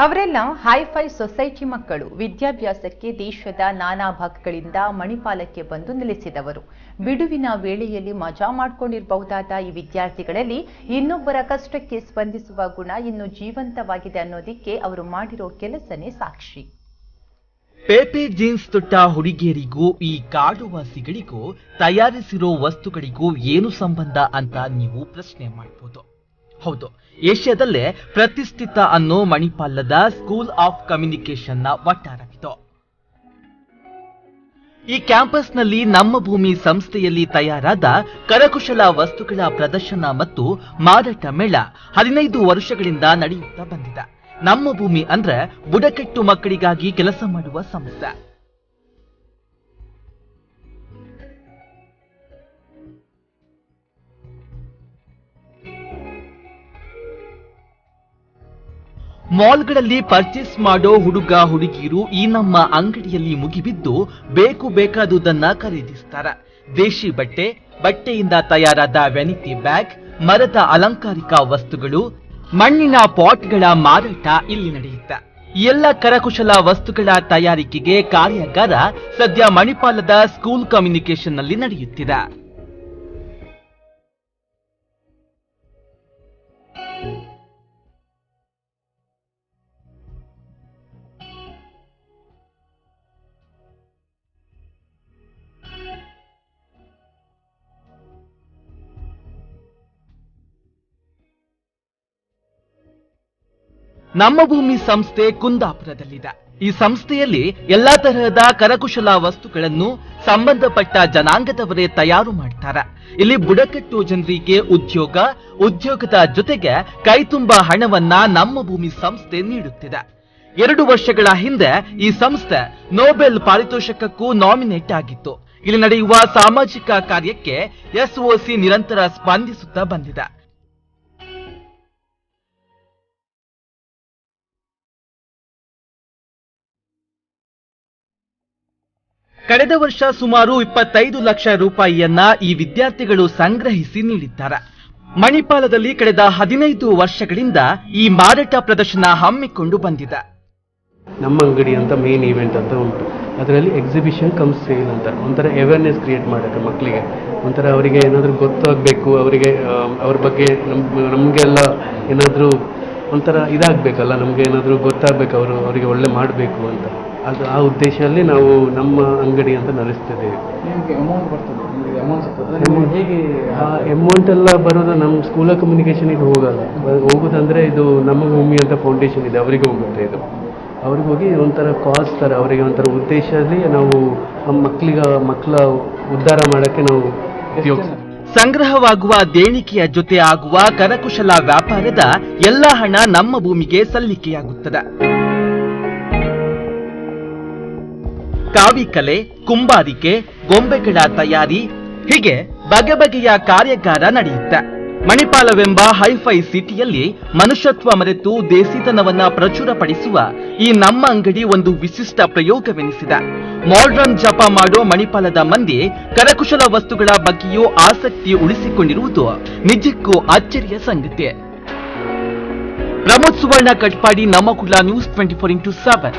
ಅವರೆಲ್ಲ hi fi society ಮಕ್ಕಳು. ವಿದ್ಯಾಭ್ಯಾಸಕ್ಕೆ ದೇಶದ ನಾನಾ ಭಾಗಗಳಿಂದ ಮಣಿಪಾಲಕ್ಕೆ ಬಂದು ನೆಲೆಸಿದವರು. ಬಿಡುವಿನ ವೇಳೆಯಲ್ಲಿ ಮಜಾ ಮಾಡಿಕೊಂಡಿರಬಹುದಾದ ಈ ವಿದ್ಯಾರ್ಥಿಗಳಲ್ಲಿ ಇನ್ನೊಬ್ಬರ ಕಷ್ಟಕ್ಕೆ ಸ್ಪಂದಿಸುವ ಗುಣ ಇನ್ನೂ ಜೀವಂತವಾಗಿದೆ ಅನ್ನೋದಕ್ಕೆ ಅವರು ಮಾಡಿರೋ ಕೆಲಸನೇ ಸಾಕ್ಷಿ. ಪೇಪೆ ಜೀನ್ಸ್ ತೊಟ್ಟ ಹುಡುಗಿಯರಿಗೂ ಈ ಕಾಡುವಾಸಿಗಳಿಗೂ ತಯಾರಿಸಿರೋ ವಸ್ತುಗಳಿಗೂ ಏನು ಸಂಬಂಧ ಅಂತ ನೀವು ಪ್ರಶ್ನೆ ಮಾಡಬಹುದು. ಹೌದು, ಏಷ್ಯಾದಲ್ಲೇ ಪ್ರತಿಷ್ಠಿತ ಅನ್ನೋ ಮಣಿಪಾಲದ ಸ್ಕೂಲ್ ಆಫ್ ಕಮ್ಯುನಿಕೇಶನ್ನ ವಠಾರವಿದು. ಈ ಕ್ಯಾಂಪಸ್ನಲ್ಲಿ ನಮ್ಮ ಭೂಮಿ ಸಂಸ್ಥೆಯಲ್ಲಿ ತಯಾರಾದ ಕರಕುಶಲ ವಸ್ತುಗಳ ಪ್ರದರ್ಶನ ಮತ್ತು ಮಾರಾಟ ಮೇಳ 15 ವರ್ಷಗಳಿಂದ ನಡೆಯುತ್ತಾ ಬಂದಿದೆ. ನಮ್ಮ ಭೂಮಿ ಅಂದ್ರೆ ಬುಡಕಟ್ಟು ಮಕ್ಕಳಿಗಾಗಿ ಕೆಲಸ ಮಾಡುವ ಸಂಸ್ಥೆ. ಮಾಲ್ಗಳಲ್ಲಿ ಪರ್ಚೇಸ್ ಮಾಡೋ ಹುಡುಗ ಹುಡುಗಿಯರು ಈ ನಮ್ಮ ಅಂಗಡಿಯಲ್ಲಿ ಮುಗಿಬಿದ್ದು ಬೇಕಾದುದನ್ನ ಖರೀದಿಸ್ತಾರೆ. ದೇಶಿ ಬಟ್ಟೆಯಿಂದ ತಯಾರಾದ ವ್ಯಾನಿಟಿ ಬ್ಯಾಗ್, ಮರದ ಅಲಂಕಾರಿಕ ವಸ್ತುಗಳು, ಮಣ್ಣಿನ ಪಾಟ್ಗಳ ಮಾರಾಟ ಇಲ್ಲಿ ನಡೆಯುತ್ತೆ. ಎಲ್ಲ ಕರಕುಶಲ ವಸ್ತುಗಳ ತಯಾರಿಕೆಗೆ ಕಾರ್ಯಾಗಾರ ಸದ್ಯ ಮಣಿಪಾಲದ ಸ್ಕೂಲ್ ಕಮ್ಯುನಿಕೇಶನ್ ನಲ್ಲಿ ನಡೆಯುತ್ತಿದೆ. ನಮ್ಮ ಭೂಮಿ ಸಂಸ್ಥೆ ಕುಂದಾಪುರದಲ್ಲಿದೆ. ಈ ಸಂಸ್ಥೆಯಲ್ಲಿ ಎಲ್ಲಾ ತರಹದ ಕರಕುಶಲ ವಸ್ತುಗಳನ್ನು ಸಂಬಂಧಪಟ್ಟ ಜನಾಂಗದವರೇ ತಯಾರು ಮಾಡ್ತಾರೆ. ಇಲ್ಲಿ ಬುಡಕಟ್ಟು ಜನರಿಗೆ ಉದ್ಯೋಗದ ಜೊತೆಗೆ ಕೈತುಂಬ ಹಣವನ್ನ ನಮ್ಮ ಭೂಮಿ ಸಂಸ್ಥೆ ನೀಡುತ್ತಿದೆ. 2 ವರ್ಷಗಳ ಹಿಂದೆ ಈ ಸಂಸ್ಥೆ ನೊಬೆಲ್ ಪಾರಿತೋಷಕಕ್ಕೂ ನಾಮಿನೇಟ್ ಆಗಿತ್ತು. ಇಲ್ಲಿ ನಡೆಯುವ ಸಾಮಾಜಿಕ ಕಾರ್ಯಕ್ಕೆ ಎಸ್ಒಸಿ ನಿರಂತರ ಸ್ಪಂದಿಸುತ್ತಾ ಬಂದಿದೆ. ಕಳೆದ ವರ್ಷ ಸುಮಾರು 25 ಲಕ್ಷ ರೂಪಾಯಿಯನ್ನ ಈ ವಿದ್ಯಾರ್ಥಿಗಳು ಸಂಗ್ರಹಿಸಿ ನೀಡಿದ್ದಾರೆ. ಮಣಿಪಾಲದಲ್ಲಿ ಕಳೆದ 15 ವರ್ಷಗಳಿಂದ ಈ ಮಾರಾಟ ಪ್ರದರ್ಶನ ಹಮ್ಮಿಕೊಂಡು ಬಂದಿದೆ. ನಮ್ಮ ಅಂಗಡಿ ಅಂತ ಮೇನ್ ಈವೆಂಟ್ ಅಂತ ಉಂಟು. ಅದರಲ್ಲಿ ಎಕ್ಸಿಬಿಷನ್ ಕಮ್ ಸೇಲ್ ಅಂತ ಒಂಥರ ಅವೇರ್ನೆಸ್ ಕ್ರಿಯೇಟ್ ಮಾಡೋಕ್ಕೆ ಮಕ್ಕಳಿಗೆ, ಒಂಥರ ಅವರಿಗೆ ಏನಾದರೂ ಗೊತ್ತಾಗಬೇಕು, ಅವರಿಗೆ ಅವ್ರ ಬಗ್ಗೆ ನಮಗೆಲ್ಲ ಏನಾದರೂ ಒಂಥರ ಇದಾಗಬೇಕಲ್ಲ, ನಮಗೆ ಏನಾದರೂ ಗೊತ್ತಾಗಬೇಕು, ಅವರಿಗೆ ಒಳ್ಳೆ ಮಾಡಬೇಕು ಅಂತ. ಅದು ಆ ಉದ್ದೇಶದಲ್ಲಿ ನಾವು ನಮ್ಮ ಅಂಗಡಿ ಅಂತ ನಡೆಸ್ತಿದ್ದೇವೆ. ಅಮೌಂಟ್ ಎಲ್ಲ ಬರೋದು ನಮ್ಮ ಸ್ಕೂಲ್ ಆಫ್ ಕಮ್ಯುನಿಕೇಷನಿಗೆ ಹೋಗಲ್ಲ. ಹೋಗೋದಂದರೆ ಇದು ನಮ್ಮ ಭೂಮಿ ಅಂತ ಫೌಂಡೇಶನ್ ಇದೆ, ಅವರಿಗೆ ಹೋಗುತ್ತೆ. ಇದು ಅವ್ರಿಗೆ ಹೋಗಿ ಒಂಥರ ಕಾಸ್ ಥರ ಅವರಿಗೆ ಒಂಥರ ಉದ್ದೇಶದಲ್ಲಿ ನಾವು ನಮ್ಮ ಮಕ್ಕಳ ಉದ್ಧಾರ ಮಾಡೋಕ್ಕೆ ನಾವು ಉಪಯೋಗಿಸ್ತೀವಿ. ಸಂಗ್ರಹವಾಗುವ ದೇಣಿಗೆಯ ಜೊತೆ ಆಗುವ ಕರಕುಶಲ ವ್ಯಾಪಾರದ ಎಲ್ಲ ಹಣ ನಮ್ಮ ಭೂಮಿಗೆ ಸಲ್ಲಿಕೆಯಾಗುತ್ತದೆ. ಕಾವಿಕಲೆ, ಕುಂಬಾರಿಕೆ, ಗೊಂಬೆಗಳ ತಯಾರಿ ಹೀಗೆ ಬಗೆಬಗೆಯ ಕಾರ್ಯಾಗಾರ ನಡೆಯುತ್ತೆ. ಮಣಿಪಾಲವೆಂಬ ಹೈಫೈ ಸಿಟಿಯಲ್ಲಿ ಮನುಷ್ಯತ್ವ ಮರೆತು ದೇಸಿತನವನ್ನ ಪ್ರಚುರಪಡಿಸುವ ಈ ನಮ್ಮ ಅಂಗಡಿ ಒಂದು ವಿಶಿಷ್ಟ ಪ್ರಯೋಗವೆನಿಸಿದೆ. ಮಾಡರ್ನ್ ಜಪ ಮಾಡೋ ಮಣಿಪಾಲದ ಮಂದಿ ಕರಕುಶಲ ವಸ್ತುಗಳ ಬಗ್ಗೆಯೂ ಆಸಕ್ತಿ ಉಳಿಸಿಕೊಂಡಿರುವುದು ನಿಜಕ್ಕೂ ಅಚ್ಚರಿಯ ಸಂಗತಿ. ಪ್ರಮೋದ್ ಸುವರ್ಣ ಕಟ್ಪಾಡಿ, ನಮ್ಮ ಕುಲ ನ್ಯೂಸ್ 24x7.